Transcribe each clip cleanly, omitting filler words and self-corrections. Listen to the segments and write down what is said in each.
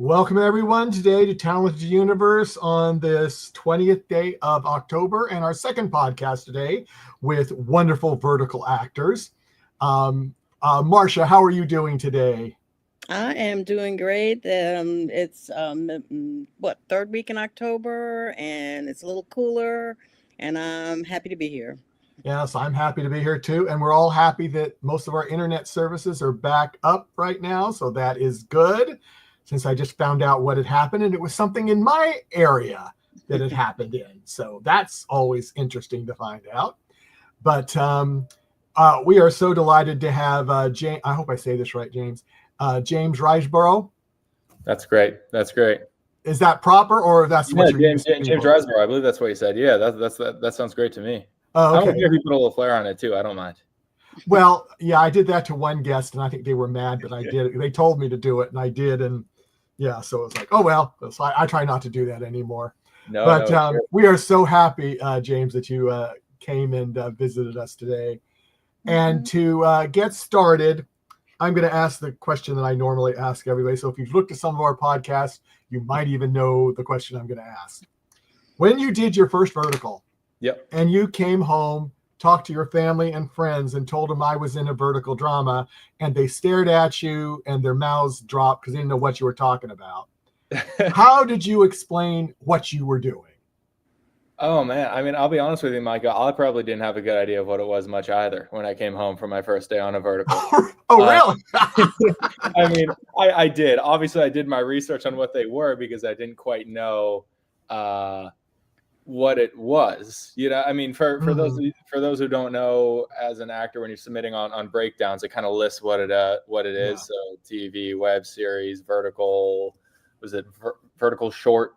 Welcome everyone today to Talented Universe on this 20th day of October and our second podcast today with wonderful vertical actors. Marcia, how are you doing today? I am doing great. It's third week in October, and it's a little cooler, and I'm happy to be here. Yes, I'm happy to be here too, and we're all happy that most of our internet services are back up right now, so that is good. Since I just found out what had happened, and it was something in my area that had happened in. So that's always interesting to find out. But we are so delighted to have James. I hope I say this right, James. James Riseborough. That's great. That's great. Is that proper, or that's what you're used to? James Riseborough. I believe that's what he said. Yeah, that sounds great to me. Oh, okay. I don't care if you put a little flair on it too. I don't mind. Well, yeah, I did that to one guest, and I think they were mad that I did it. They told me to do it, and I did, and yeah, so it's like, oh well. So I try not to do that anymore. But we are so happy, James, that you came and visited us today. And to get started, I'm going to ask the question that I normally ask everybody. So if you've looked at some of our podcasts, you might even know the question I'm going to ask. When you did your first vertical, and you came home, talked to your family and friends and told them I was in a vertical drama, and they stared at you and their mouths dropped because they didn't know what you were talking about. How did you explain what you were doing? Oh man, I mean, I'll be honest with you, Micah. I probably didn't have a good idea of what it was much either when I came home from my first day on a vertical. Oh, really? I mean, I did. Obviously, I did my research on what they were because I didn't quite know what it was. You know, I mean, for those who don't know, as an actor, when you're submitting on breakdowns, it kind of lists what it is. So TV, web series, vertical, vertical short,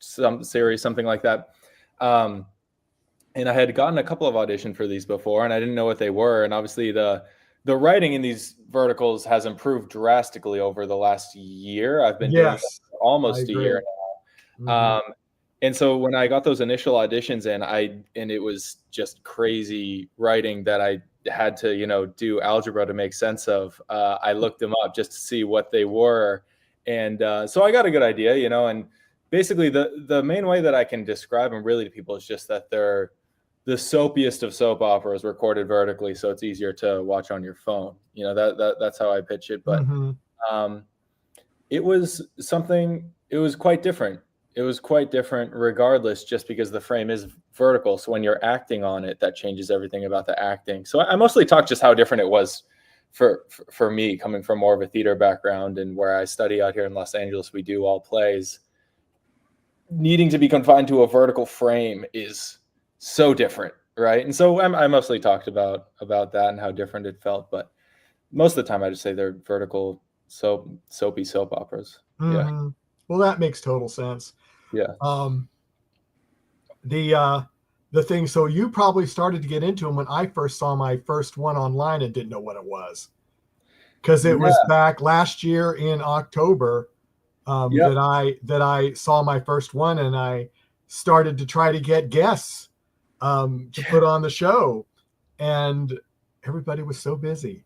some series, something like that. And I had gotten a couple of auditions for these before, and I didn't know what they were. And obviously the writing in these verticals has improved drastically over the last year. I've been doing it for almost a year now. And so when I got those initial auditions and it was just crazy writing that I had to, do algebra to make sense of, I looked them up just to see what they were. And so I got a good idea, and basically the main way that I can describe them really to people is just that they're the soapiest of soap operas recorded vertically. So it's easier to watch on your phone. That's how I pitch it. But it was quite different. It was quite different regardless, just because the frame is vertical. So when you're acting on it, that changes everything about the acting. So I mostly talk just how different it was for me, coming from more of a theater background, and where I study out here in Los Angeles, we do all plays. Needing to be confined to a vertical frame is so different, right? And so I mostly talked about that and how different it felt. But most of the time I just say they're vertical soapy soap operas. Yeah. Well, that makes total sense. Yeah. The thing, so you probably started to get into them when I first saw my first one online and didn't know what it was, because it was back last year in October that I saw my first one, and I started to try to get guests to put on the show, and everybody was so busy.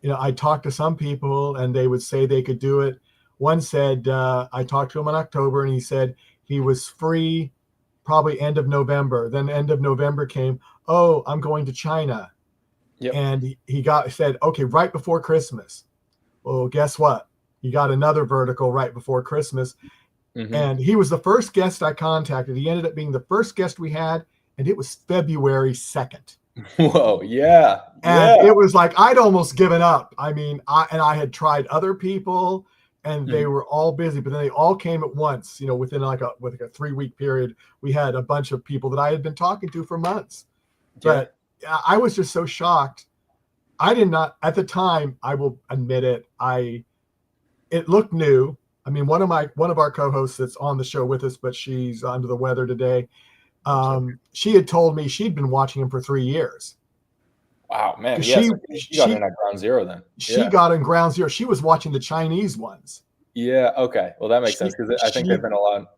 I talked to some people and they would say they could do it. One said, I talked to him in October, and he said he was free probably end of November. Then end of November came, oh, I'm going to China. And he said, okay, right before Christmas. Well, guess what? He got another vertical right before Christmas. And he was the first guest I contacted. He ended up being the first guest we had, and it was February 2nd. Whoa, yeah. And it was like I'd almost given up. I mean, I had tried other people, and they were all busy, but then they all came at once, within like a 3-week period. We had a bunch of people that I had been talking to for months. But I was just so shocked. I did not, at the time, I will admit it, it looked new. I mean, one of our co-hosts that's on the show with us, but she's under the weather today. She had told me she'd been watching him for 3 years. Wow, man. She got in at ground zero then. She got in ground zero. She was watching the Chinese ones. Yeah, okay. Well, that makes sense, because I think they've been around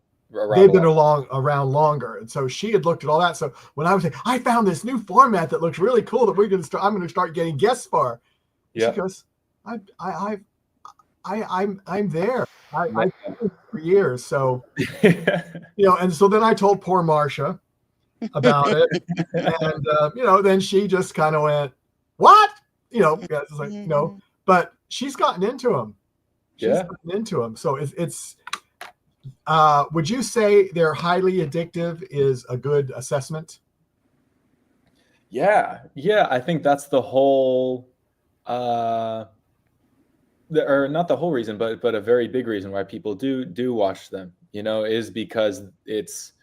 longer. And so she had looked at all that. So when I was saying, I found this new format that looks really cool that I'm going to start getting guests for. She goes, I'm there. I for years. So, and so then I told poor Marcia about it. And, then she just kind of went, what? It's like, but she's gotten into them. Gotten into them. So it's would you say they're highly addictive is a good assessment? Yeah. I think that's the whole, or not the whole reason, but a very big reason why people do watch them, is because it's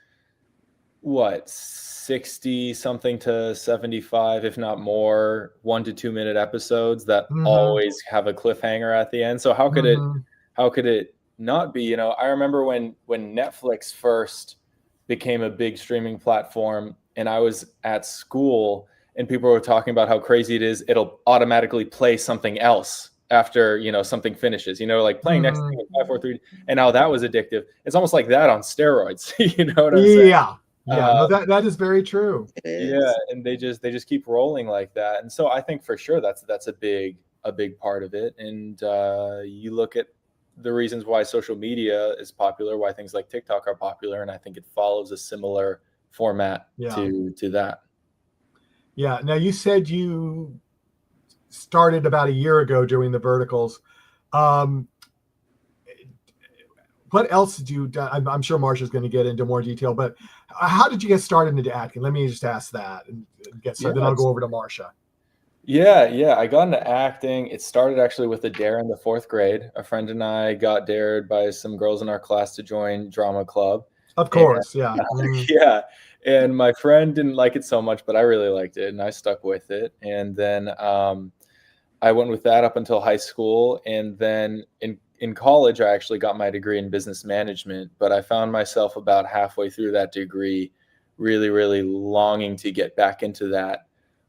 what, 60 something to 75, if not more, 1 to 2 minute episodes that always have a cliffhanger at the end. So how could it not be? I remember when Netflix first became a big streaming platform and I was at school and people were talking about how crazy it is, it'll automatically play something else after something finishes, like playing next thing in 5, 4, 3, and how that was addictive. It's almost like that on steroids. You know what I'm saying? No, that is very true. Yeah, and they just keep rolling like that, and so I think for sure that's a big part of it. And you look at the reasons why social media is popular, why things like TikTok are popular, and I think it follows a similar format to that. Yeah. Now you said you started about a year ago doing the verticals. What else did you do? I'm sure Marcia's going to get into more detail, but how did you get started into acting? Let me just ask that and get started. Then I'll go over to Marcia. Yeah. I got into acting. It started actually with a dare in the 4th grade. A friend and I got dared by some girls in our class to join drama club. Of course, yeah. Yeah. And my friend didn't like it so much, but I really liked it and I stuck with it. And then I went with that up until high school. And then in college, I actually got my degree in business management, but I found myself about halfway through that degree really, really longing to get back into that.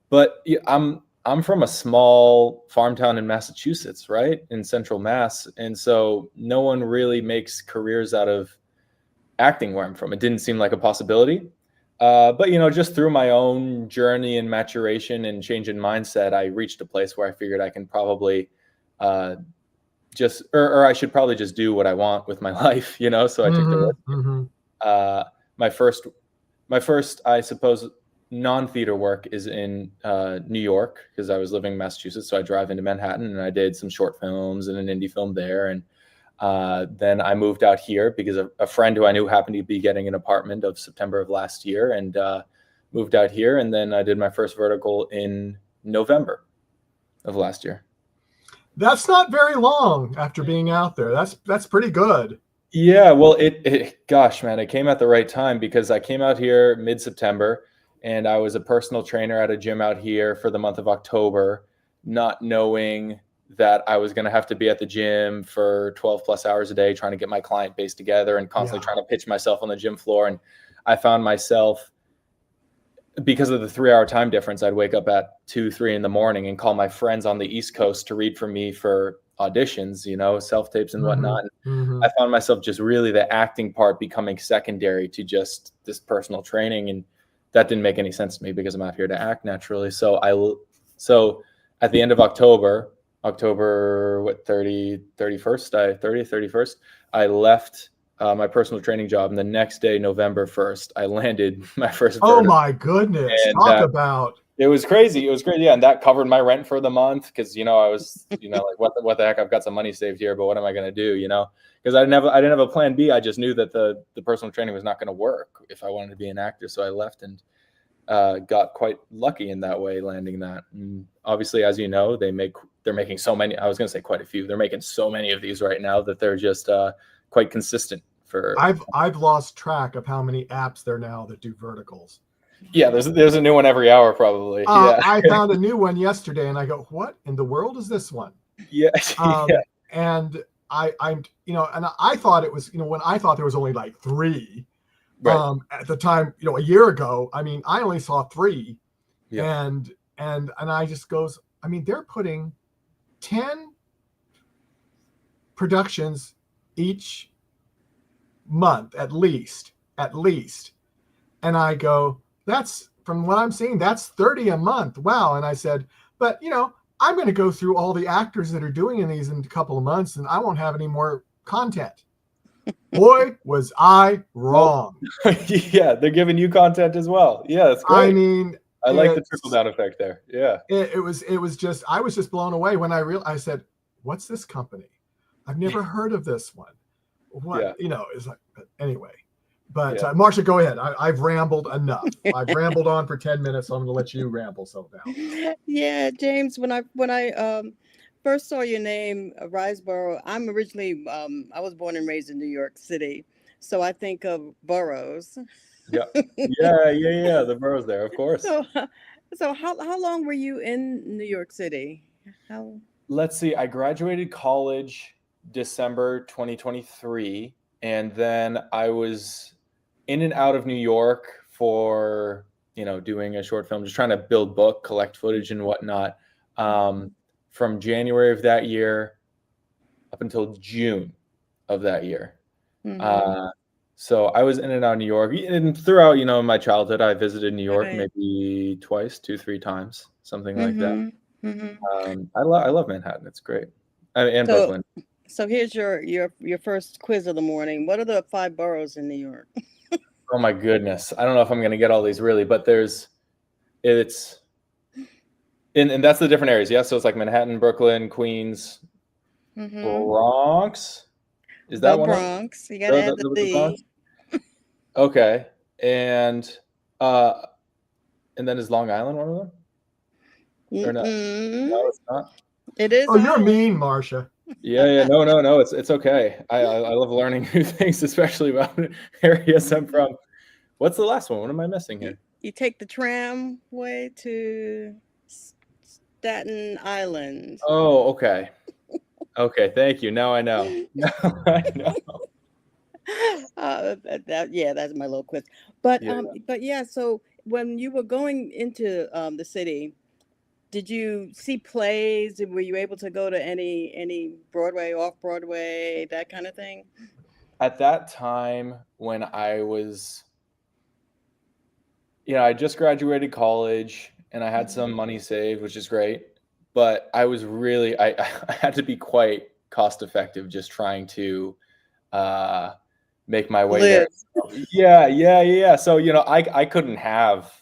But I'm from a small farm town in Massachusetts, right? In central Mass. And so no one really makes careers out of acting where I'm from. It didn't seem like a possibility. But, just through my own journey and maturation and change in mindset, I reached a place where I figured I can probably or I should probably just do what I want with my life, so I took the risk. My first, I suppose, non-theater work is in New York because I was living in Massachusetts. So I drive into Manhattan and I did some short films and an indie film there. And then I moved out here because a friend who I knew happened to be getting an apartment of September of last year, and moved out here. And then I did my first vertical in November of last year. That's not very long after being out there. That's pretty good. Yeah, well, gosh, man, it came at the right time because I came out here mid-September and I was a personal trainer at a gym out here for the month of October, not knowing that I was going to have to be at the gym for 12 plus hours a day, trying to get my client base together and constantly trying to pitch myself on the gym floor. And I found myself, because of the 3-hour time difference, I'd wake up at 2, 3 in the morning and call my friends on the East Coast to read for me for auditions, self-tapes and whatnot. I found myself just really the acting part becoming secondary to just this personal training. And that didn't make any sense to me because I'm out here to act naturally. So at the end of October, 31st, I left my personal training job. And the next day, November 1st, I landed my first vertical. Oh my goodness. And talk about. It was crazy. Yeah. And that covered my rent for the month. Cause I was, like, what the heck, I've got some money saved here, but what am I going to do? Cause I didn't have a plan B. I just knew that the personal training was not going to work if I wanted to be an actor. So I left and got quite lucky in that way, landing that. And obviously, as you know, they're making so many, I was going to say quite a few. They're making so many of these right now that they're just quite consistent for. I've lost track of how many apps there now that do verticals. Yeah, there's a new one every hour probably. Yeah. I found a new one yesterday and I go, what in the world is this one? Yeah. And I'm and I thought it was, when I thought there was only like 3 at the time, a year ago. I mean, I only saw 3. Yeah. And I just goes, I mean, they're putting 10 productions each month at least. And I go, that's, from what I'm seeing, that's 30 a month. Wow. And I said, but I'm going to go through all the actors that are doing in these in a couple of months and I won't have any more content. Boy, was I wrong. Yeah, they're giving you content as well. Yeah, that's great. I mean, I like the trickle down effect there. Yeah. It was just, I was just blown away when I said, what's this company? I've never heard of this one. What, Yeah. you know, it's like, anyway. But Yeah. Marcia, go ahead. I've rambled enough. I've rambled on for 10 minutes, so I'm going to let you ramble so now. Yeah, James, when I first saw your name, Riseborough, I'm originally I was born and raised in New York City, so I think of boroughs. Yeah. Yeah. The boroughs there, of course. So how long were you in New York City? How? Let's see. I graduated college December 2023, and then I was in and out of New York for, doing a short film, just trying to build book, collect footage and whatnot. From January of that year up until June of that year. Mm-hmm. So I was in and out of New York, and throughout, my childhood, I visited New York Right. maybe twice, 2-3 times, something like that. Mm-hmm. I love Manhattan. It's great. And Brooklyn. So here's your first quiz of the morning. What are the 5 boroughs in New York? Oh my goodness. I don't know if I'm going to get all these really, but and that's the different areas. Yeah. So it's like Manhattan, Brooklyn, Queens, Bronx. Is that the one? Bronx. You got to add the D. Okay. And then is Long Island one of them? Or not? No, it's not. It is. Oh, you're mean, Marcia. Yeah. No. It's okay. I love learning new things, especially about areas I'm from. What's the last one? What am I missing here? You take the tramway to Staten Island. Oh, okay. Okay, thank you. Now I know. I know. That's my little quiz. But yeah. So when you were going into the city, did you see plays? Were you able to go to any Broadway, off Broadway, that kind of thing? At that time, when I was, I just graduated college and I had some money saved, which is great. But I was really, I had to be quite cost effective, just trying to make my way there. Yeah. So, I couldn't have,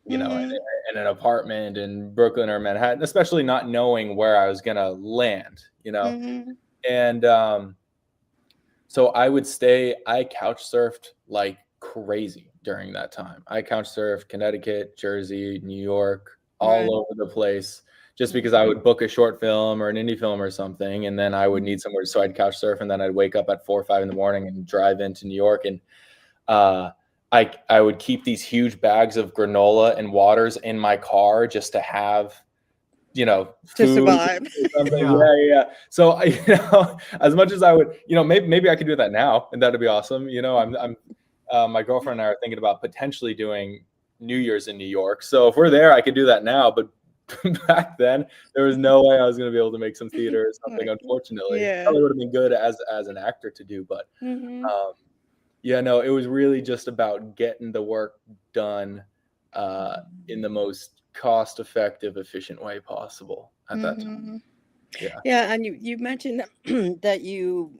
in an apartment in Brooklyn or Manhattan, especially not knowing where I was going to land, And so I couch surfed like crazy during that time. I couch surfed Connecticut, Jersey, New York, all over the place, just because I would book a short film or an indie film or something, and then I would need somewhere. So I'd couch surf, and then I'd wake up at 4 or 5 in the morning and drive into New York. And I would keep these huge bags of granola and waters in my car just to have, to food survive. Yeah. So as much as I would, maybe I could do that now, and that'd be awesome. My girlfriend and I are thinking about potentially doing New Year's in New York. So if we're there, I could do that now. But back then, there was no way I was going to be able to make some theater or something. Unfortunately, probably would have been good as an actor to do, but it was really just about getting the work done in the most cost-effective, efficient way possible at that time. Yeah, and you mentioned that you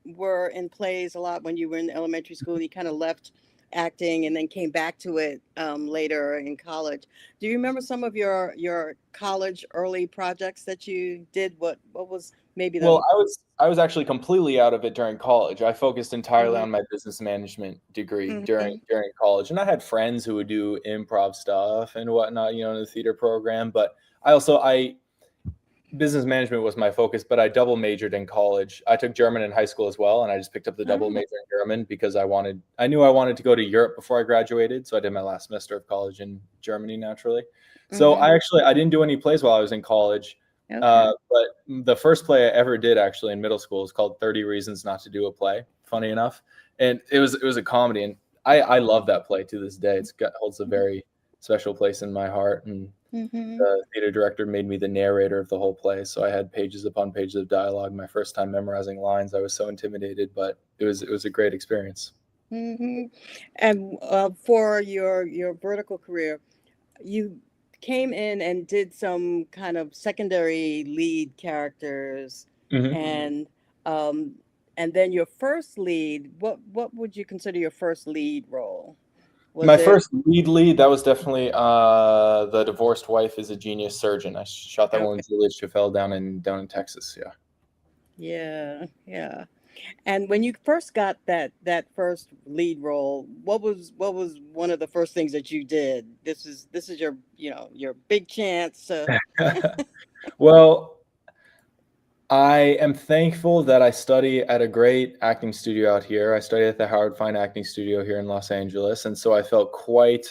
were in plays a lot when you were in elementary school. You kind of left acting and then came back to it later in college. Do you remember some of your college early projects that you did? What was maybe the... Well, I was actually completely out of it during college. I focused entirely on my business management degree during college, and I had friends who would do improv stuff and whatnot, in the theater program. But business management was my focus, but I double majored in college. I took German in high school as well, and I just picked up the double major in German because I knew I wanted to go to Europe before I graduated. So I did my last semester of college in Germany naturally. So I didn't do any plays while I was in college. But the first play I ever did actually in middle school is called 30 Reasons Not to Do a Play, funny enough. And it was a comedy, and I love that play to this day. Holds a very special place in my heart, and the theater director made me the narrator of the whole play. So I had pages upon pages of dialogue. My first time memorizing lines. I was so intimidated, but it was a great experience. And for your vertical career, you came in and did some kind of secondary lead characters, and And then your first lead, what would you consider your first lead role? My first lead, that was definitely The Divorced Wife is a Genius Surgeon. I shot that one with Julia Chaffel down in Texas. Yeah. Yeah, yeah. And when you first got that first lead role, what was one of the first things that you did? This is your your big chance to. Well, I am thankful that I study at a great acting studio out here. I studied at the Howard Fine Acting Studio here in Los Angeles, and so I felt quite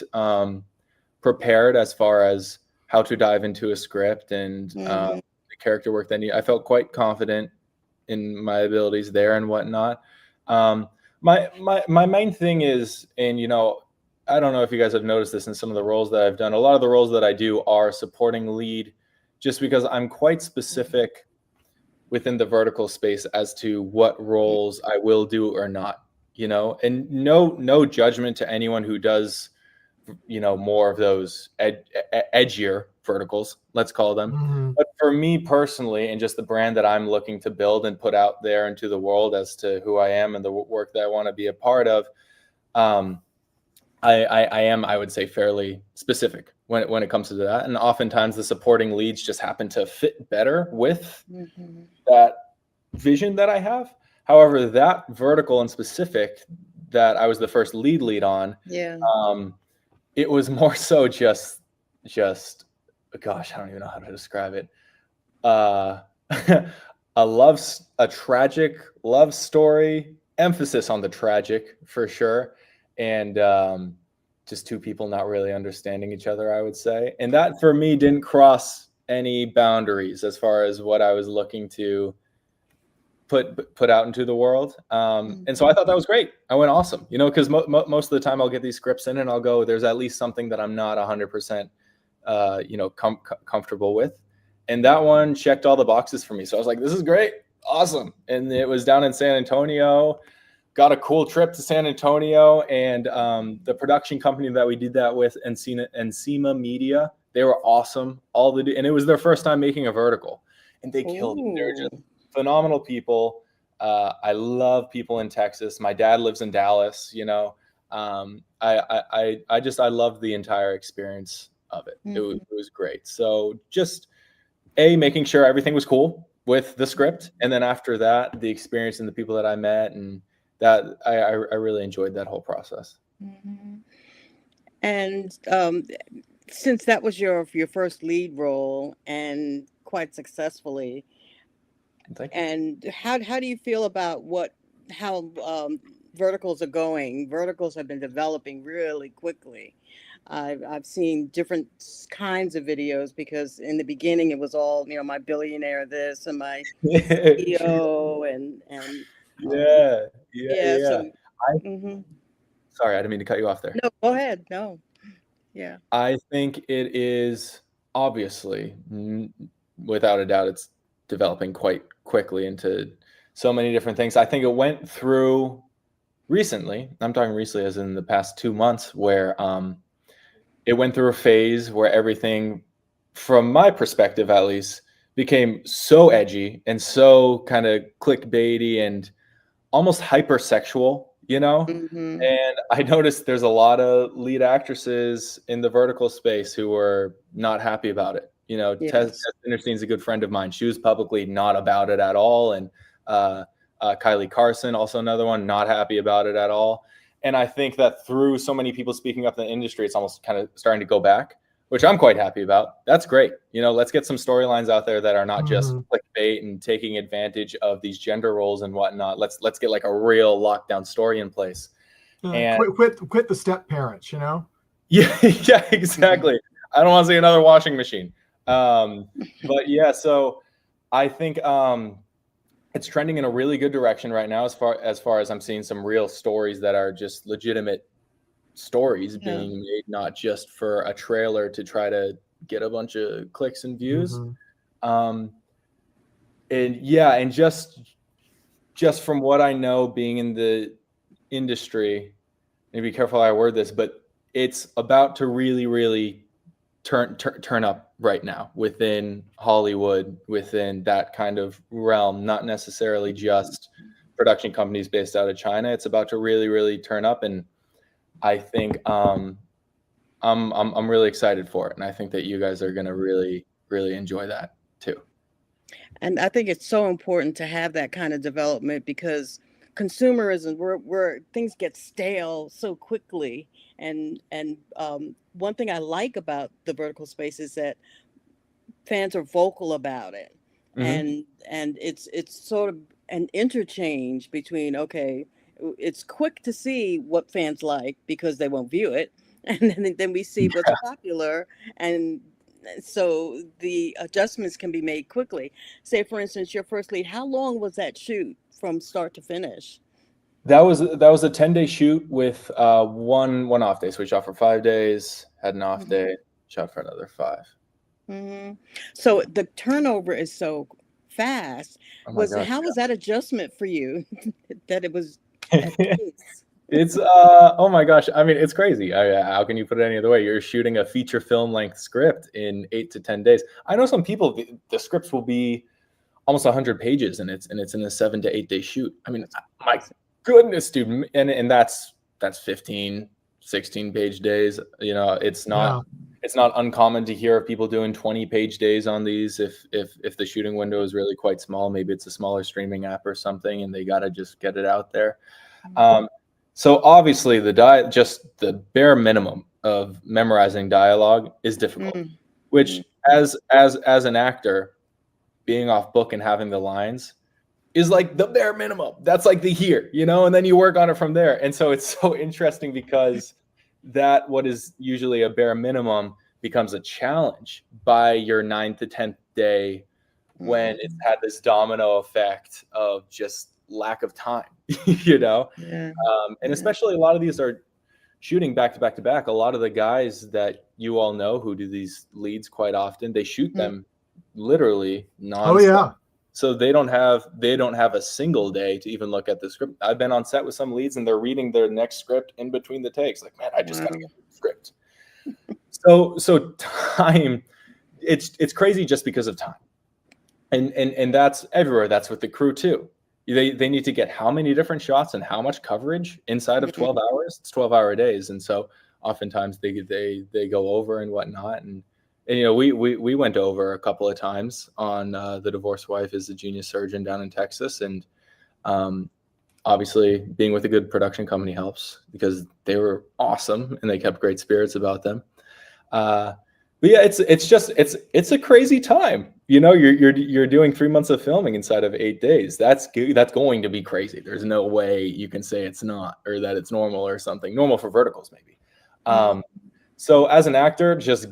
prepared as far as how to dive into a script and the character work. I felt quite confident in my abilities there and whatnot. My main thing is, and I don't know if you guys have noticed this in some of the roles that I've done. A lot of the roles that I do are supporting lead, just because I'm quite specific within the vertical space as to what roles I will do or not, and no judgment to anyone who does, more of those edgier verticals, let's call them. But for me personally, and just the brand that I'm looking to build and put out there into the world as to who I am and the work that I want to be a part of, I would say, fairly specific when it comes to that. And oftentimes the supporting leads just happen to fit better with that vision that I have. However, that vertical and specific that I was the first lead on, it was more so just gosh, I don't even know how to describe it. A tragic love story, emphasis on the tragic for sure. And just two people not really understanding each other, I would say. And that for me didn't cross any boundaries as far as what I was looking to put out into the world. And so I thought that was great. I went awesome, because most of the time I'll get these scripts in and I'll go, there's at least something that I'm not 100%, comfortable with. And that one checked all the boxes for me. So I was like, this is great. Awesome. And it was down in San Antonio. Got a cool trip to San Antonio, and the production company that we did that with, Encima Media, they were awesome. And it was their first time making a vertical, and they killed it. They're just phenomenal people. I love people in Texas. My dad lives in Dallas. I loved the entire experience of it. It was great. So just making sure everything was cool with the script, and then after that, the experience and the people that I met, and that I really enjoyed that whole process. And since that was your first lead role, and quite successfully, and how do you feel about how verticals are going? Verticals have been developing really quickly. I've seen different kinds of videos, because in the beginning it was all, my billionaire this and my CEO and yeah. So, sorry, I didn't mean to cut you off there. No, go ahead. No. Yeah. I think it is obviously, without a doubt, it's developing quite quickly into so many different things. I think it went through recently, I'm talking recently as in the past 2 months, where it went through a phase where everything, from my perspective at least, became so edgy and so kind of clickbaity and almost hypersexual, and I noticed there's a lot of lead actresses in the vertical space who were not happy about it. Tess Innerstein's a good friend of mine. She was publicly not about it at all. And Kylie Carson, also another one, not happy about it at all. And I think that through so many people speaking up in the industry, it's almost kind of starting to go back, which I'm quite happy about. That's great. Let's get some storylines out there that are not just clickbait and taking advantage of these gender roles and whatnot. Let's get like a real lockdown story in place. And quit the step parents, Yeah, exactly. I don't want to see another washing machine. But yeah, so I think it's trending in a really good direction right now, as far as I'm seeing some real stories that are just legitimate stories being made, not just for a trailer to try to get a bunch of clicks and views. And just from what I know, being in the industry, and be careful how I word this, but it's about to really, really turn up right now within Hollywood, within that kind of realm, not necessarily just production companies based out of China. It's about to really, really turn up, and I think I'm really excited for it, and I think that you guys are gonna really, really enjoy that too. And I think it's so important to have that kind of development because consumerism, where things get stale so quickly. And one thing I like about the vertical space is that fans are vocal about it, Mm-hmm. and it's sort of an interchange between, okay, it's quick to see what fans like because they won't view it, and then we see what's popular, and so the adjustments can be made quickly. Say for instance, your first lead, how long was that shoot from start to finish? That was a 10-day shoot with one off day. So we shot for 5 days, had an off day, shot for another 5. Mm-hmm. So the turnover is so fast. Oh my gosh. How was that adjustment for you that it was at pace? It's oh my gosh. I mean, it's crazy. How can you put it any other way? You're shooting a feature film length script in 8 to 10 days. I know some people, the scripts will be almost 100 pages, and it's in a 7 to 8 day shoot. I mean, my goodness, dude. And that's 15, 16 page days. You know, it's not uncommon to hear of people doing 20-page days on these. If the shooting window is really quite small, maybe it's a smaller streaming app or something, and they got to just get it out there. So obviously just the bare minimum of memorizing dialogue is difficult, which as an actor, being off book and having the lines is like the bare minimum. That's like the here, you know, and then you work on it from there. And so it's so interesting because that what is usually a bare minimum becomes a challenge by your 9th to 10th day when it's had this domino effect of just lack of time, you know? Yeah. And especially a lot of these are shooting back to back to back. A lot of the guys that you all know who do these leads quite often, they shoot them literally nonstop. Oh yeah. So they don't have a single day to even look at the script. I've been on set with some leads and they're reading their next script in between the takes. Like, man, I just gotta get the script. So time, it's crazy just because of time. And that's everywhere. That's with the crew too. They need to get how many different shots and how much coverage inside of 12 hours. It's 12-hour days. And so oftentimes they go over and whatnot. And you know, we went over a couple of times on The Divorced Wife is a Genius Surgeon down in Texas. And obviously being with a good production company helps because they were awesome and they kept great spirits about them. But yeah, it's a crazy time. You know, you're doing 3 months of filming inside of 8 days. That's going to be crazy. There's no way you can say it's not, or that it's normal or something. Normal for verticals, maybe. So as an actor, just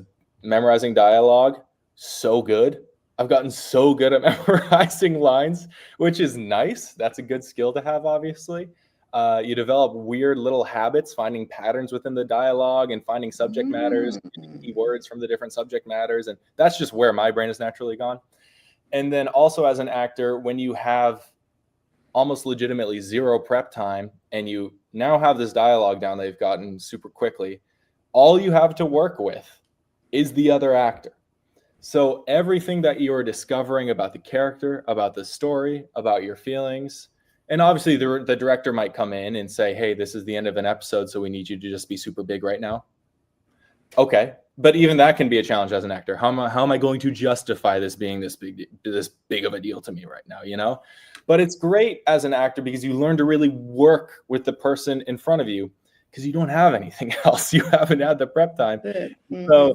memorizing dialogue, so good. I've gotten so good at memorizing lines, which is nice. That's a good skill to have, obviously. You develop weird little habits, finding patterns within the dialogue and finding subject matters, keywords from the different subject matters. And that's just where my brain has naturally gone. And then also as an actor, when you have almost legitimately zero prep time and you now have this dialogue down that you've gotten super quickly, all you have to work with is the other actor. So everything that you are discovering about the character, about the story, about your feelings, and obviously the director might come in and say, hey, this is the end of an episode, so we need you to just be super big right now. Okay. But even that can be a challenge as an actor. How am I going to justify this being this big of a deal to me right now, you know? But it's great as an actor because you learn to really work with the person in front of you because you don't have anything else. You haven't had the prep time. So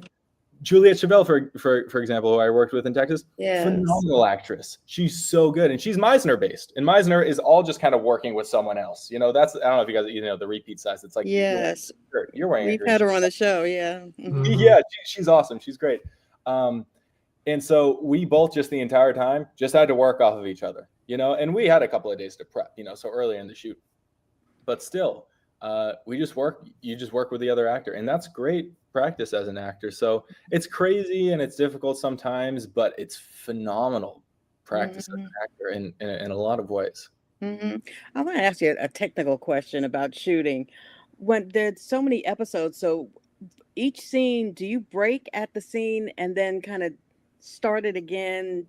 Juliette Chevelle, for example, who I worked with in Texas, phenomenal actress. She's so good, and she's Meisner based. And Meisner is all just kind of working with someone else. You know, I don't know if you guys, you know, the repeat size. It's like you're wearing. We've had her on the show, yeah. Yeah, she's awesome. She's great. And so we both just the entire time just had to work off of each other. You know, and we had a couple of days to prep. You know, so early in the shoot, but still, you just work with the other actor, and that's great practice as an actor. So it's crazy and it's difficult sometimes, but it's phenomenal practice as an actor in a lot of ways. I want to ask you a technical question about shooting. When there's so many episodes, so each scene, do you break at the scene and then kind of start it again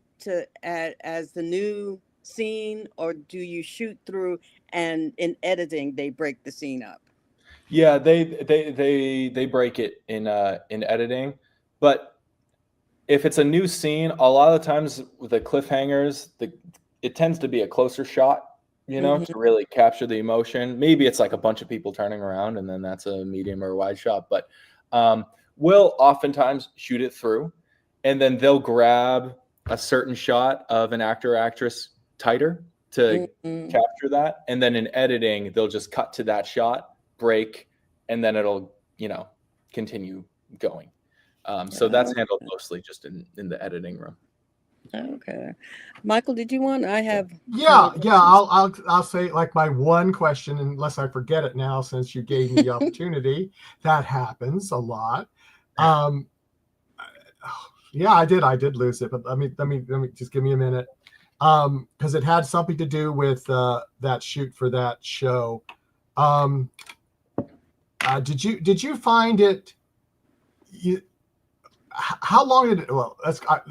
as the new scene, or do you shoot through and in editing they break the scene up? Yeah, they break it in editing, but if it's a new scene, a lot of times with the cliffhangers, it tends to be a closer shot, to really capture the emotion. Maybe it's like a bunch of people turning around, and then that's a medium or wide shot. But we'll oftentimes shoot it through, and then they'll grab a certain shot of an actor or actress tighter to capture that, and then in editing, they'll just cut to that shot, break, and then it'll continue going. So that's handled mostly just in the editing room. Okay, Michael, did you want? I have. Yeah. I'll say like my one question, unless I forget it now, since you gave me the opportunity. That happens a lot. Yeah, I did lose it, but let me just give me a minute. Because it had something to do with that shoot for that show. Did you find it? How long did it? Well,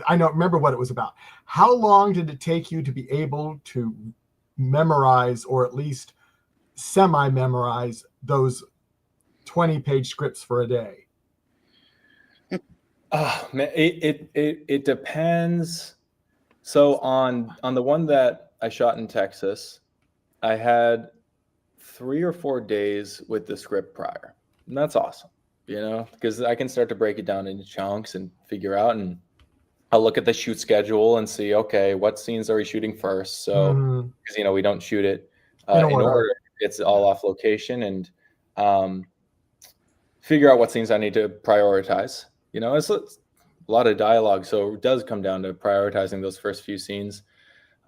I don't remember what it was about. How long did it take you to be able to memorize, or at least semi-memorize, those 20-page scripts for a day? Oh man, it depends. So on the one that I shot in Texas, I had 3 or 4 days with the script prior, and that's awesome. Because I can start to break it down into chunks and figure out, and I'll look at the shoot schedule and see, okay, what scenes are we shooting first? So, because, we don't shoot it in order. It's all off location, and figure out what scenes I need to prioritize. It's a lot of dialogue, so it does come down to prioritizing those first few scenes.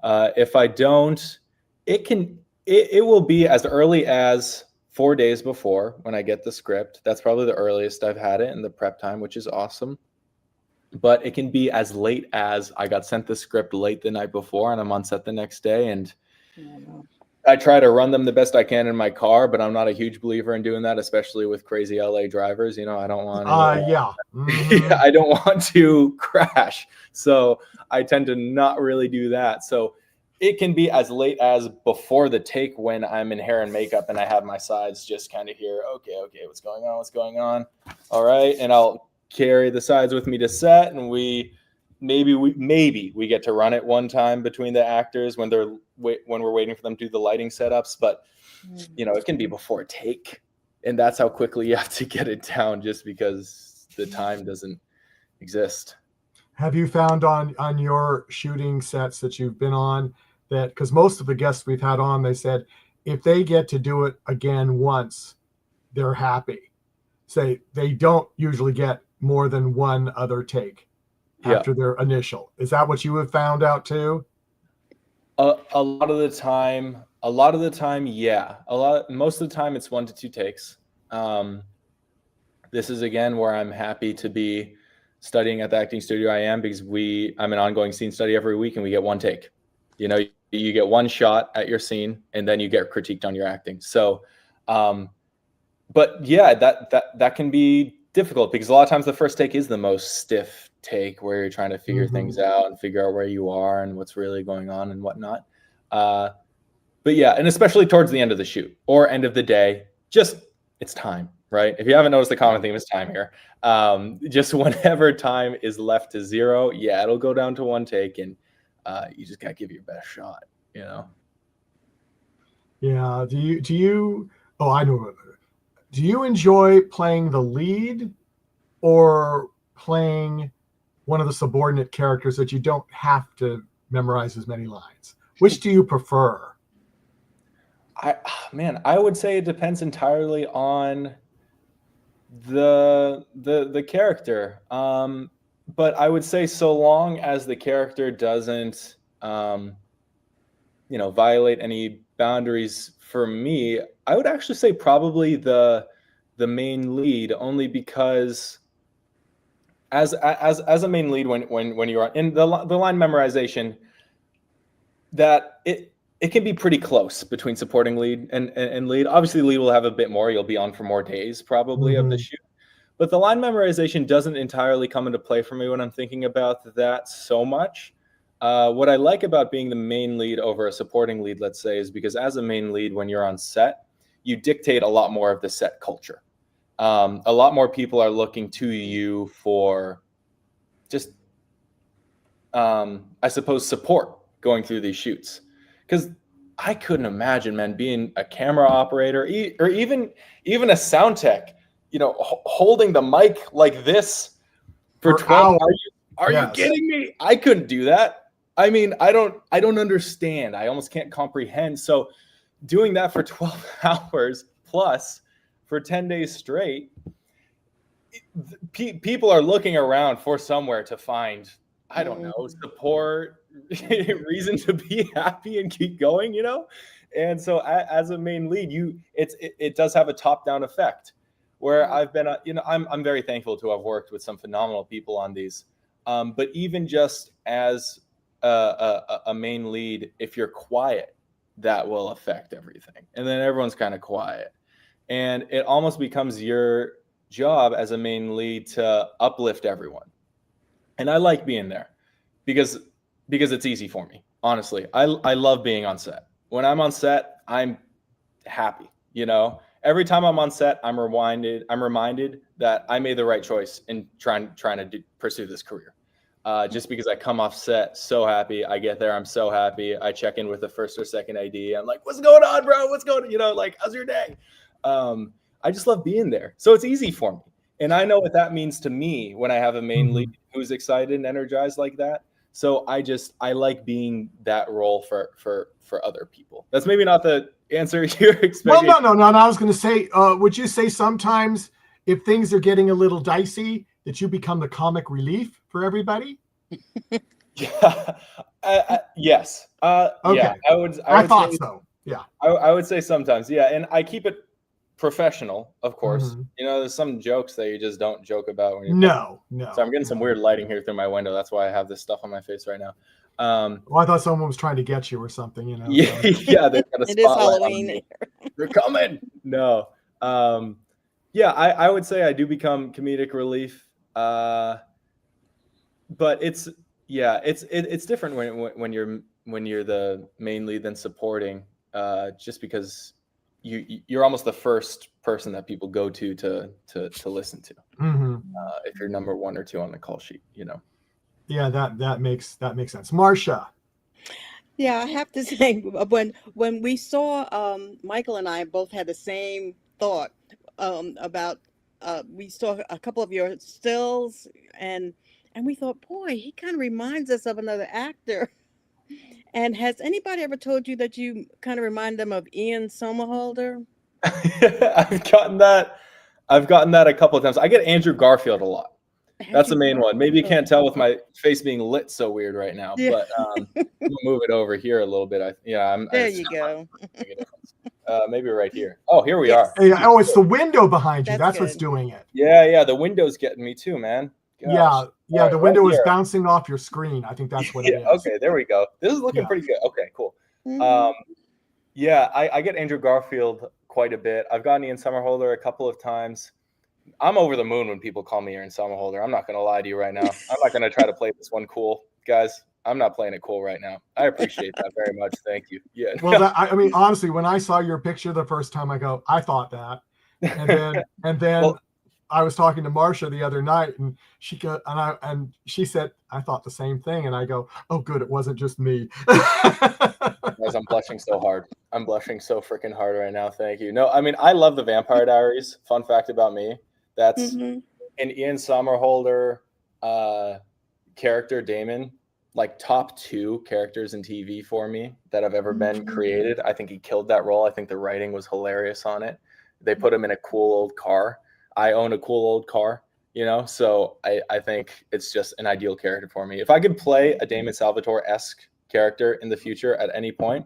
If I don't, it will be as early as 4 days before when I get the script. That's probably the earliest I've had it in the prep time, which is awesome. But it can be as late as I got sent the script late the night before and I'm on set the next day. And I try to run them the best I can in my car, but I'm not a huge believer in doing that, especially with crazy LA drivers. I don't want to, I don't want to crash. So I tend to not really do that. So it can be as late as before the take when I'm in hair and makeup and I have my sides just kind of here. Okay, what's going on? All right, and I'll carry the sides with me to set, and maybe we get to run it one time between the actors when we're waiting for them to do the lighting setups. But it can be before take, and that's how quickly you have to get it down, just because the time doesn't exist. Have you found on your shooting sets that you've been on that, because most of the guests we've had on, they said if they get to do it again once, they're happy. Say they don't usually get more than one other take after their initial. Is that what you have found out too? A lot of the time, yeah. Most of the time it's 1 to 2 takes. This is again where I'm happy to be studying at the acting studio I am, because I'm an ongoing scene study every week, and we get one take. You get one shot at your scene, and then you get critiqued on your acting. So, but yeah, that can be difficult, because a lot of times the first take is the most stiff take, where you're trying to figure things out and figure out where you are and what's really going on and whatnot. But yeah, and especially towards the end of the shoot or end of the day, it's time. Right? If you haven't noticed, the common theme is time here. Just whenever time is left to 0, it'll go down to 1 take, and you just gotta give your best shot. Yeah. Do you? Oh, I know. Do you enjoy playing the lead or playing one of the subordinate characters that you don't have to memorize as many lines? Which do you prefer? I would say it depends entirely on the character, but I would say so long as the character doesn't violate any boundaries, for me I would actually say probably the main lead, only because as a main lead, when you're in the line memorization, that it can be pretty close between supporting lead and lead. Obviously, lead will have a bit more. You'll be on for more days probably of the shoot. But the line memorization doesn't entirely come into play for me when I'm thinking about that so much. What I like about being the main lead over a supporting lead, let's say, is because as a main lead, when you're on set, you dictate a lot more of the set culture. A lot more people are looking to you for just, I suppose, support going through these shoots. Because I couldn't imagine, man, being a camera operator or even a sound tech, holding the mic like this for 12 hours. Are you kidding me? I couldn't do that. I mean, I don't understand. I almost can't comprehend. So doing that for 12 hours plus for 10 days straight, people are looking around for somewhere to find, I don't know, support, reason to be happy and keep going, And so as a main lead, it does have a top-down effect where I've been, I'm very thankful to have worked with some phenomenal people on these. But even just as a main lead, if you're quiet, that will affect everything. And then everyone's kind of quiet. And it almost becomes your job as a main lead to uplift everyone. And I like being there because it's easy for me. Honestly, I love being on set. When I'm on set, I'm happy. Every time I'm on set, I'm reminded that I made the right choice in trying to pursue this career. Just because I come off set so happy, I get there, I'm so happy. I check in with the first or second AD. I'm like, "What's going on, bro? What's going on? Like, how's your day?" I just love being there, so it's easy for me. And I know what that means to me when I have a main lead who's excited and energized like that. So I like being that role for other people. That's maybe not the answer you're expecting. Well, no. I was going to say, would you say sometimes if things are getting a little dicey, that you become the comic relief for everybody? Yeah. Yes. Okay. Yeah, I thought so. Yeah. I would say sometimes. Yeah. And I keep it professional, of course. There's some jokes that you just don't joke about when you're no. So I'm getting some weird lighting here through my window. That's why I have this stuff on my face right now. Well, I thought someone was trying to get you or something, Yeah, yeah. They've got a it is Halloween. They're coming. No. Yeah, I would say I do become comedic relief. But it's different when you're the main lead than supporting, just because you're almost the first person that people go to listen to. If you're number 1 or 2 on the call sheet, Yeah, that makes sense. Marcia. Yeah, I have to say, when we saw Michael and I both had the same thought about we saw a couple of your stills and we thought, boy, he kind of reminds us of another actor. And has anybody ever told you that you kind of remind them of Ian Somerhalder? I've gotten that a couple of times. I get Andrew Garfield a lot. That's the main one. Maybe you can't tell with my face being lit so weird right now, but we'll move it over here a little bit. There you go. Maybe right here. Oh, here we are. Oh, it's the window behind you. That's what's doing it. Yeah. The window's getting me too, man. Gosh. Yeah. The window is bouncing off your screen. I think that's what it is. Okay, there we go. This is looking pretty good. Okay, cool. Yeah, I get Andrew Garfield quite a bit. I've gotten Ian Somerhalder a couple of times. I'm over the moon when people call me Ian Somerhalder. I'm not going to lie to you right now. I'm not going to try to play this one cool. Guys, I'm not playing it cool right now. I appreciate that very much. Thank you. Yeah. Well, I mean, honestly, when I saw your picture the first time, I thought that. And then I was talking to Marcia the other night, and she said, I thought the same thing. And I go, oh, good. It wasn't just me. Guys, I'm blushing so hard. I'm blushing so freaking hard right now. Thank you. No, I mean, I love the Vampire Diaries. Fun fact about me. That's an Ian Somerhalder character, Damon, like top 2 characters in TV for me that have ever been created. I think he killed that role. I think the writing was hilarious on it. They put him in a cool old car. I own a cool old car, so I think it's just an ideal character for me. If I could play a Damon Salvatore-esque character in the future at any point,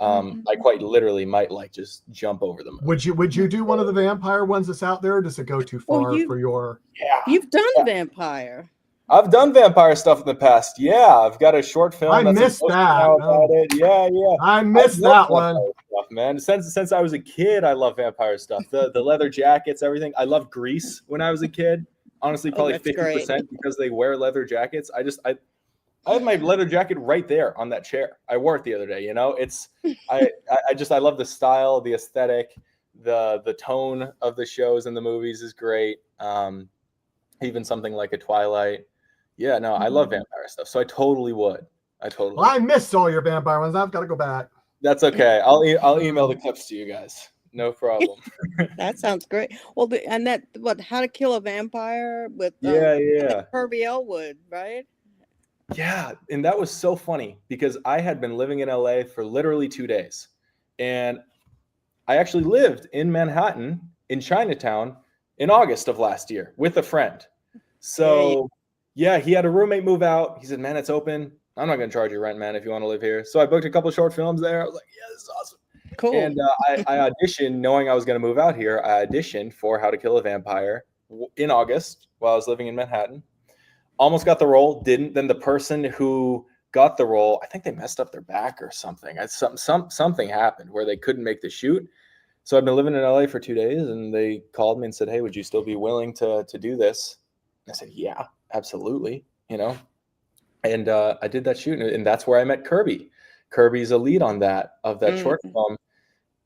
I quite literally might just jump over them. Would you do one of the vampire ones that's out there, or does it go too far for your? Yeah, you've done vampire. I've done vampire stuff in the past. Yeah, I've got a short film. I missed that. About it. Yeah. I missed that one. Stuff, man. Since I was a kid, I love vampire stuff. The leather jackets, everything. I loved Grease when I was a kid. Honestly, probably 50% because they wear leather jackets. I had my leather jacket right there on that chair. I wore it the other day. You know, I love the style, the aesthetic, the tone of the shows and the movies is great. Even something like a Twilight. Yeah, no, I love vampire stuff. So I totally would. Well, I missed all your vampire ones. I've got to go back. That's okay. I'll email the clips to you guys. No problem. That sounds great. Well, and that How to Kill a Vampire with yeah. Herbie Elwood, right? Yeah, and that was so funny because I had been living in LA for literally 2 days, and I actually lived in Manhattan in Chinatown in August of last year with a friend. So yeah, he had a roommate move out. He said, "Man, it's open. I'm not going to charge you rent, man, if you want to live here." So I booked a couple of short films there. I was like, "Yeah, this is awesome." Cool. And I auditioned, knowing I was going to move out here. I auditioned for How to Kill a Vampire in August while I was living in Manhattan. Almost got the role, didn't. Then the person who got the role, I think they messed up their back or something. Something happened where they couldn't make the shoot. So I've been living in LA for 2 days, and they called me and said, "Hey, would you still be willing to do this?" And I said, "Yeah, absolutely." You know, and I did that shoot, and that's where I met Kirby. Kirby's a lead on that short film.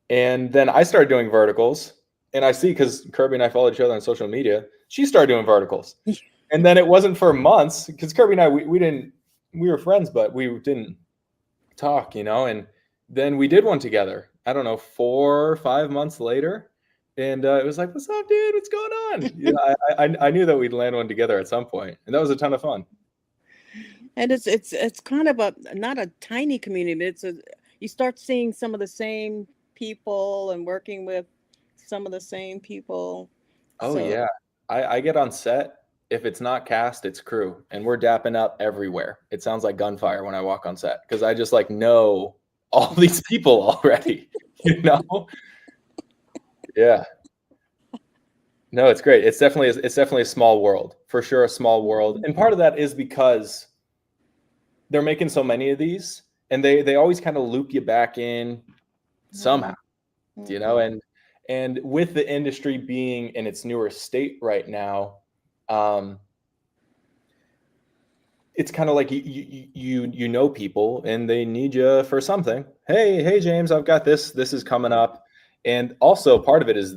And then I started doing verticals, and I see, because Kirby and I follow each other on social media, she started doing verticals. And then it wasn't for months, because Kirby and I, we were friends, but we didn't talk, you know, and then we did one together, I don't know, 4 or 5 months later. And it was like, "What's up, dude? What's going on?" You know, I knew that we'd land one together at some point, and that was a ton of fun. And it's kind of not a tiny community, but you start seeing some of the same people and working with some of the same people. Oh, yeah. I get on set. If it's not cast, it's crew, and we're dapping up everywhere. It sounds like gunfire when I walk on set, because I just know all these people already, you know? Yeah. No, it's great. It's definitely a small world, for sure, a small world. And part of that is because they're making so many of these, and they always kind of loop you back in somehow, you know, and with the industry being in its newer state right now, it's kind of like you know people, and they need you for something. Hey, James, I've got this is coming up. And also part of it is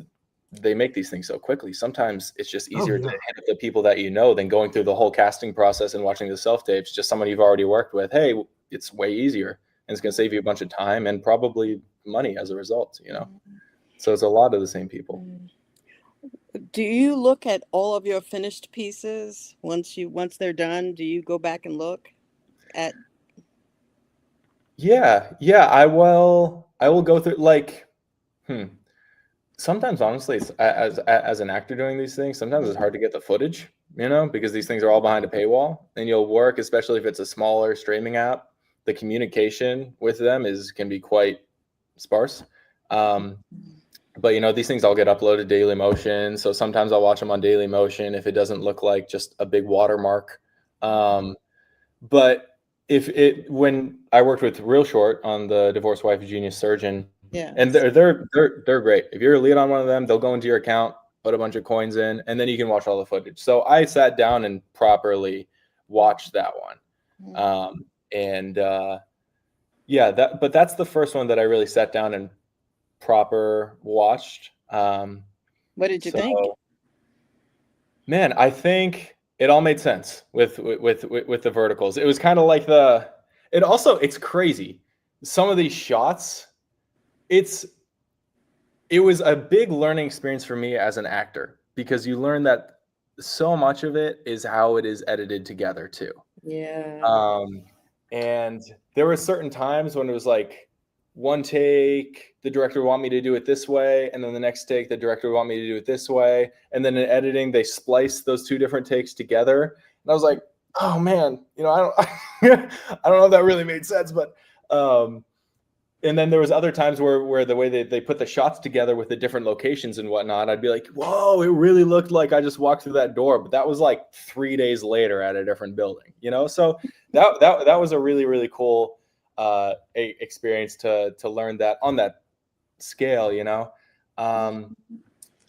they make these things so quickly. Sometimes it's just easier to hit up the people that you know than going through the whole casting process and watching the self-tapes. Just someone you've already worked with. Hey, it's way easier, and it's going to save you a bunch of time and probably money as a result, you know? So it's a lot of the same people. Do you look at all of your finished pieces once they're done? Do you go back and look at? Yeah, I will go through, like, sometimes, honestly, it's, as an actor doing these things, sometimes it's hard to get the footage, you know, because these things are all behind a paywall, and you'll work, especially if it's a smaller streaming app, the communication with them can be quite sparse. But, you know, these things all get uploaded to Dailymotion. So sometimes I'll watch them on Dailymotion if it doesn't look like just a big watermark. But when I worked with Real Short on the Divorced Wife Genius Surgeon, and they're great. If you're a lead on one of them, they'll go into your account, put a bunch of coins in, and then you can watch all the footage. So I sat down and properly watched that one. But that's the first one that I really sat down and proper watched. What did you think? Man, I think it all made sense with the verticals. It was kind of like it's crazy. Some of these shots, it was a big learning experience for me as an actor, because you learn that so much of it is how it is edited together too. Yeah. And there were certain times when it was like, one take, the director would want me to do it this way, and then the next take, the director would want me to do it this way, and then in editing, they spliced those 2 different takes together, and I was like, "Oh man, you know, I don't know if that really made sense." But and then there was other times where the way they put the shots together with the different locations and whatnot, I'd be like, "Whoa, it really looked like I just walked through that door," but that was like 3 days later at a different building, you know. So that was a really, really cool experience to learn that on that scale, you know.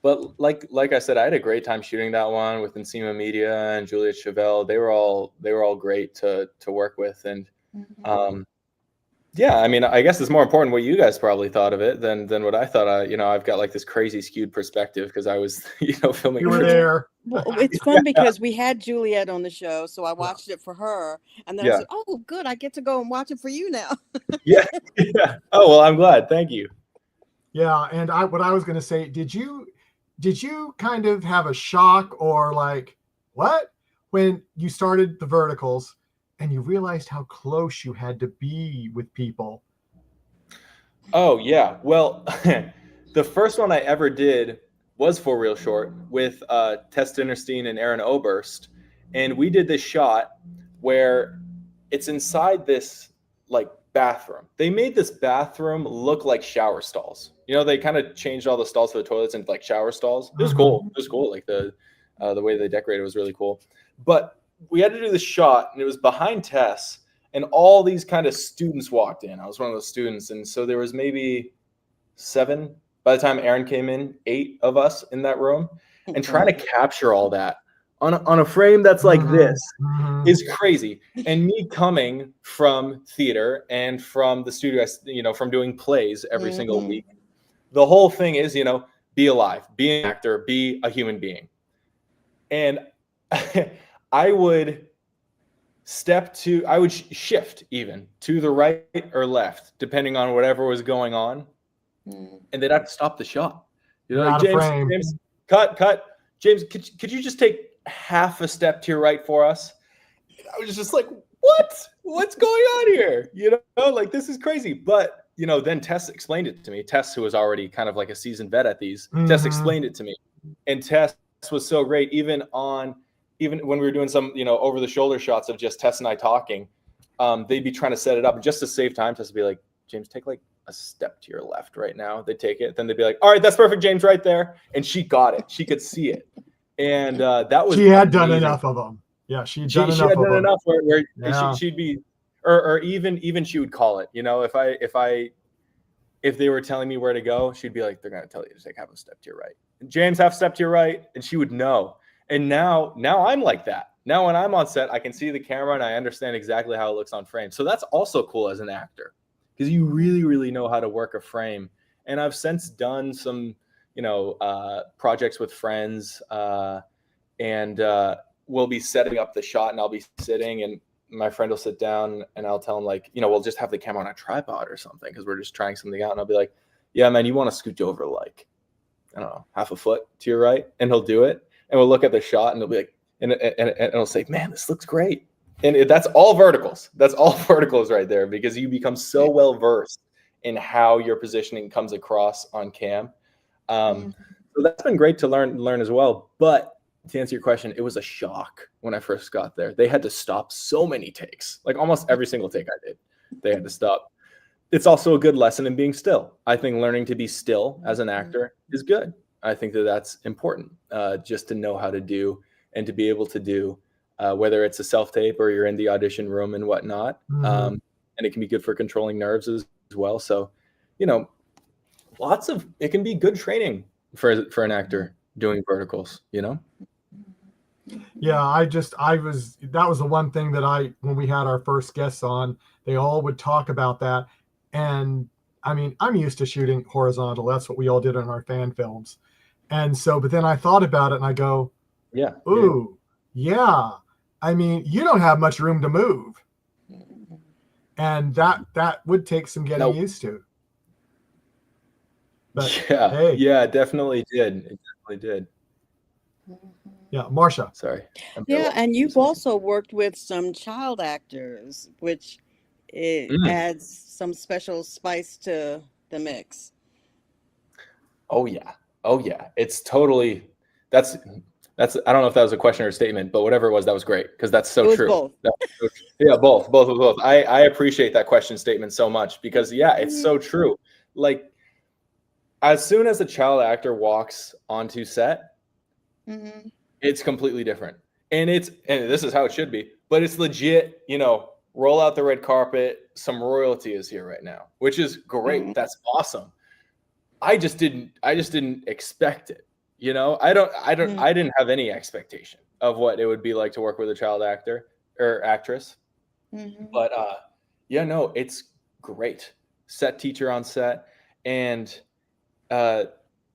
But like I said, I had a great time shooting that one with Ensema Media and Juliet Chevelle. They were all great to work with. And yeah, I mean, I guess it's more important what you guys probably thought of it than what I thought. I've got like this crazy skewed perspective because I was, filming. You were there. Well, it's fun because we had Juliet on the show, so I watched it for her, and then I said, "Oh, good, I get to go and watch it for you now." Yeah. Oh well, I'm glad. Thank you. Yeah, and what I was going to say, did you kind of have a shock or like what when you started the verticals and you realized how close you had to be with people? Oh yeah. Well, the first one I ever did was For Real Short with Tess Dinnerstein and Aaron Oberst, and we did this shot where it's inside this like bathroom. They made this bathroom look like shower stalls. They kind of changed all the stalls for the toilets into like shower stalls. It was cool. It was cool. Like the way they decorated was really cool. But we had to do this shot, and it was behind Tess, and all these kind of students walked in. I was one of those students, and so there was maybe 7. By the time Aaron came in, 8 of us in that room, and trying to capture all that on a frame that's like this is crazy. And me coming from theater and from the studio, from doing plays every single week, the whole thing is, be alive, be an actor, be a human being. And I would shift even to the right or left, depending on whatever was going on. And they'd have to stop the shot. Like, James, cut. James, could you just take half a step to your right for us? I was just like, what's going on here? Like, this is crarazy. But, then Tess explained it to me. Tess, who was already kind of like a seasoned vet at these, Tess explained it to me. And Tess was so great. Even when we were doing some, over the shoulder shots of just Tess and I talking, they'd be trying to set it up. And just to save time, Tess would be like, James, take like a step to your left right now. They'd take it. Then they'd be like, all right, that's perfect, James, right there. And she got it. She could see it. And that was, she had done enough of them. Yeah, she had done enough where she'd be, or even she would call it. If they were telling me where to go, she'd be like, they're gonna tell you to take half a step to your right. And James, half step to your right, and she would know. And now I'm like that. Now when I'm on set, I can see the camera and I understand exactly how it looks on frame. So that's also cool as an actor because you really, really know how to work a frame. And I've since done some, projects with friends, and we'll be setting up the shot, and I'll be sitting, and my friend will sit down, and I'll tell him like, we'll just have the camera on a tripod or something because we're just trying something out, and I'll be like, yeah, man, you want to scooch over like, I don't know, half a foot to your right, and he'll do it, and we'll look at the shot, and he'll be like, and I'll say, man, this looks great, and that's all verticals. That's all verticals right there because you become so well versed in how your positioning comes across on cam. So that's been great to learn as well. But to answer your question, it was a shock when I first got there. They had to stop so many takes, like almost every single take I did, they had to stop. It's also a good lesson in being still. I think learning to be still as an actor is good. I think that's important, just to know how to do and to be able to do, whether it's a self-tape or you're in the audition room and whatnot. And it can be good for controlling nerves as well. So, it can be good training for an actor doing verticals, Yeah, that was the one thing that when we had our first guests on, they all would talk about that. And I mean, I'm used to shooting horizontal. That's what we all did in our fan films. And so, but then I thought about it and I go, yeah. I mean, you don't have much room to move. And that would take some getting used to. But, yeah, it definitely did. It definitely did. Yeah, Marsha. Sorry. Yeah, and you've also worked with some child actors, which adds some special spice to the mix. Oh yeah. It's totally that's I don't know if that was a question or a statement, but whatever it was, that was great because that's so true. Both. Yeah, both. I appreciate that question statement so much because it's so true. Like as soon as a child actor walks onto set, it's completely different. And this is how it should be, but it's legit, roll out the red carpet. Some royalty is here right now, which is great. That's awesome. I just didn't expect it. You know, I didn't have any expectation of what it would be like to work with a child actor or actress. But yeah, no, it's great. Set teacher on set, and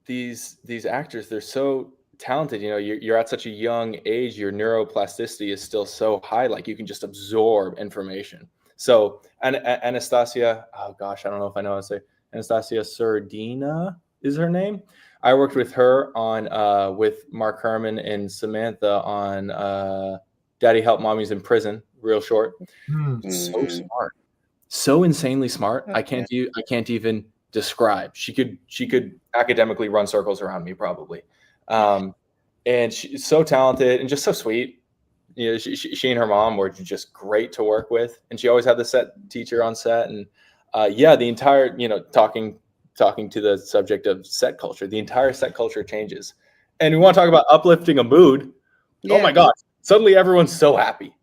these actors, they're so talented. You know, you're at such a young age, your neuroplasticity is still so high, like you can just absorb information. So, and Anastasia, oh gosh, I don't know if I know how to say, Anastasia Sardina is her name. I worked with her on with Mark Herman and Samantha on Daddy Help Mommy's in Prison, real short. So smart, so insanely smart. I can't even describe. She could academically run circles around me probably. And she's so talented and just so sweet. You know, she and her mom were just great to work with, and she always had the set teacher on set. And yeah, the entire, you know, talking to the subject of set culture, the entire set culture changes. And we want to talk about uplifting a mood. Oh my God, suddenly everyone's so happy,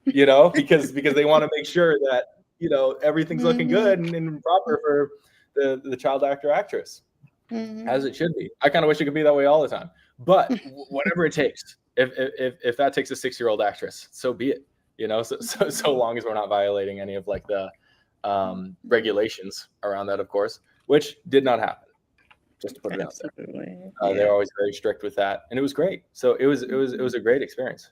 you know, because they want to make sure that, you know, everything's looking good and proper for the child actor actress, as it should be. I kind of wish it could be that way all the time, but whatever it takes. If that takes a 6-year-old actress, so be it. You know, so long as we're not violating any of like the regulations around that, of course, which did not happen. Just to put it out there, they're always very strict with that, and it was great. So it was a great experience.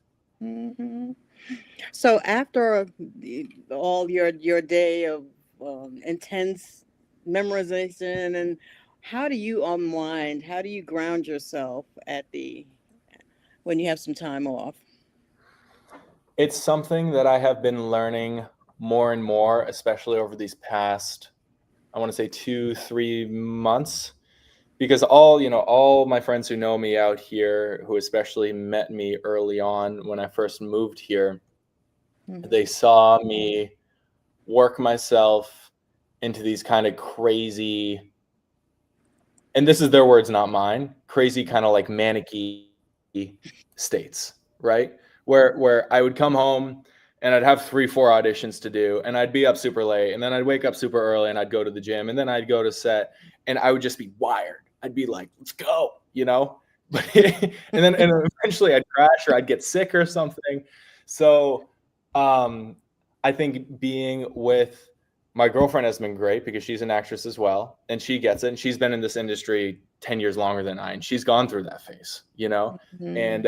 So after all your day of intense memorization, and how do you unwind? How do you ground yourself when you have some time off? It's something that I have been learning more and more, especially over these past, I want to say 2-3 months, because all my friends who know me out here, who especially met me early on when I first moved here, they saw me work myself into these kind of crazy, and this is their words, not mine, crazy kind of like manic-y states, right? Where I would come home and I'd have 3-4 auditions to do, and I'd be up super late, and then I'd wake up super early, and I'd go to the gym, and then I'd go to set, and I would just be wired. I'd be like, let's go, you know? and eventually I'd crash or I'd get sick or something. So I think being with my girlfriend has been great because she's an actress as well, and she gets it, and she's been in this industry 10 years longer than I, and she's gone through that phase, you know? And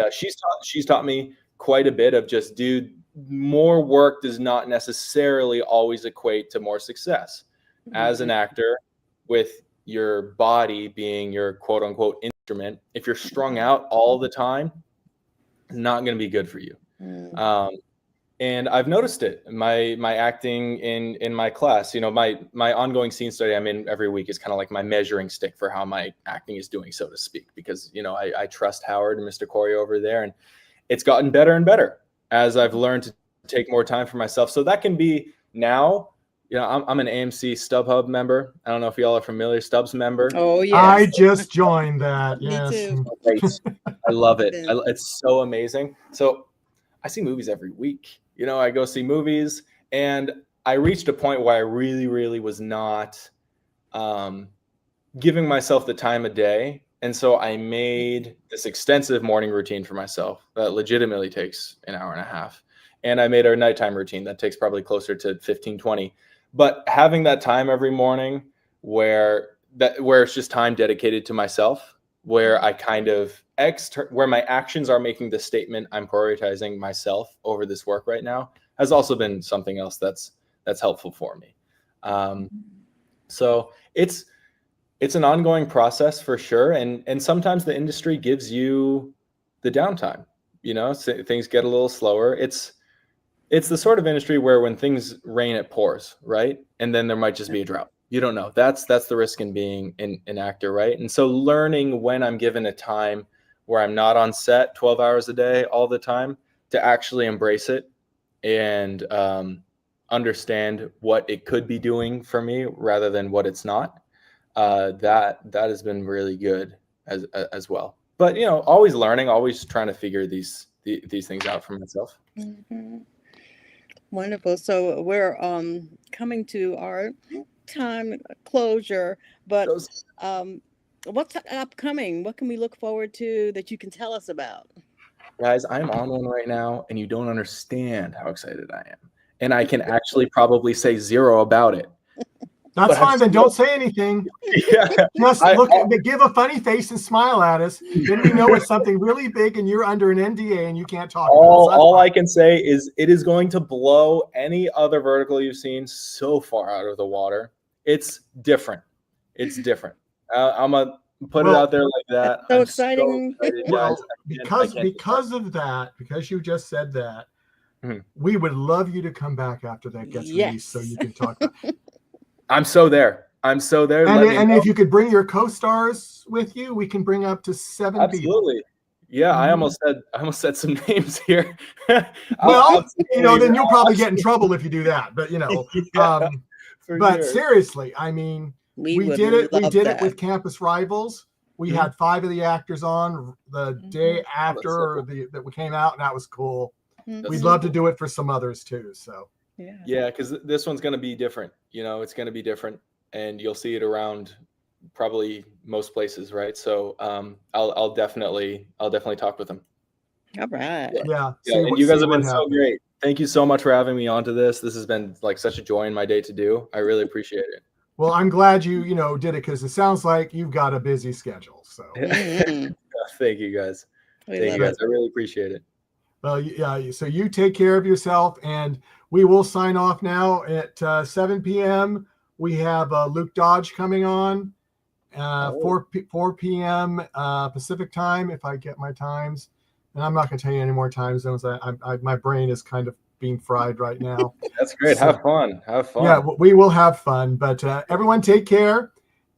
she's taught me quite a bit of just, dude, more work does not necessarily always equate to more success. As an actor, with your body being your quote unquote instrument, if you're strung out all the time, it's not going to be good for you. And I've noticed it. My acting in my class, you know, my ongoing scene study I'm in every week is kind of like my measuring stick for how my acting is doing, so to speak, because, you know, I trust Howard and Mr. Corey over there, and it's gotten better and better as I've learned to take more time for myself. So that can be now, you know, I'm an AMC StubHub member. I don't know if y'all are familiar, Stubs member. Oh yeah, I just joined that. Me yes, too. Great. I love it. It's so amazing. So I see movies every week. You know, I go see movies, and I reached a point where I really, really was not giving myself the time of day. And so I made this extensive morning routine for myself that legitimately takes an hour and a half. And I made a nighttime routine that takes probably closer to 15-20. But having that time every morning where it's just time dedicated to myself, where I kind of where my actions are making the statement, I'm prioritizing myself over this work right now, has also been something else that's helpful for me. So it's an ongoing process for sure. And sometimes the industry gives you the downtime, you know, so things get a little slower. It's the sort of industry where when things rain, it pours, right? And then there might just be a drought. You don't know. That's the risk in being an actor, right? And so learning when I'm given a time where I'm not on set 12 hours a day all the time, to actually embrace it and understand what it could be doing for me rather than what it's not. That has been really good as well. But, you know, always learning, always trying to figure these things out for myself. Wonderful. So we're coming to our time closure, but What's upcoming? What can we look forward to that you can tell us about? Guys, I'm on one right now, and you don't understand how excited I am. And I can actually probably say zero about it. That's fine. Then don't say anything. Yeah. Just give a funny face and smile at us. Then we know it's something really big, and you're under an NDA and you can't talk. All I can say is it is going to blow any other vertical you've seen so far out of the water. It's different. It's different. I'm gonna put it out there like that. So exciting. So excited, well, because of that, because you just said that, we would love you to come back after that gets released so you can talk about it. I'm so there. And if you could bring your co-stars with you, we can bring up to 7 people. Absolutely. Yeah, I almost said some names here. Well, then you'll probably get in trouble if you do that. But seriously, I mean, we did it. We did it with Campus Rivals. We had 5 of the actors on the day after that we came out, and that was cool. We'd love to do it for some others too. So. Yeah, because this one's going to be different. It's going to be different, and you'll see it around probably most places, right? So I'll definitely talk with them. All right. Yeah. And you guys have been so great. Thank you so much for having me onto this. This has been like such a joy in my day to do. I really appreciate it. Well, I'm glad you did it, because it sounds like you've got a busy schedule. So thank you guys. Thank you guys. I really appreciate it. Well, yeah. So you take care of yourself, and we will sign off now at 7 p.m. We have Luke Dodge coming on, 4 p.m. Pacific time, if I get my times. And I'm not going to tell you any more time zones. My brain is kind of being fried right now. That's great. So, have fun. Yeah, we will have fun. But everyone take care.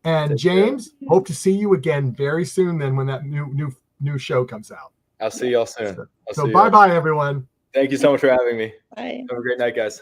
And James, hope to see you again very soon then when that new show comes out. I'll see y'all soon. So bye-bye, everyone. Thank you so much for having me. Bye. Have a great night, guys.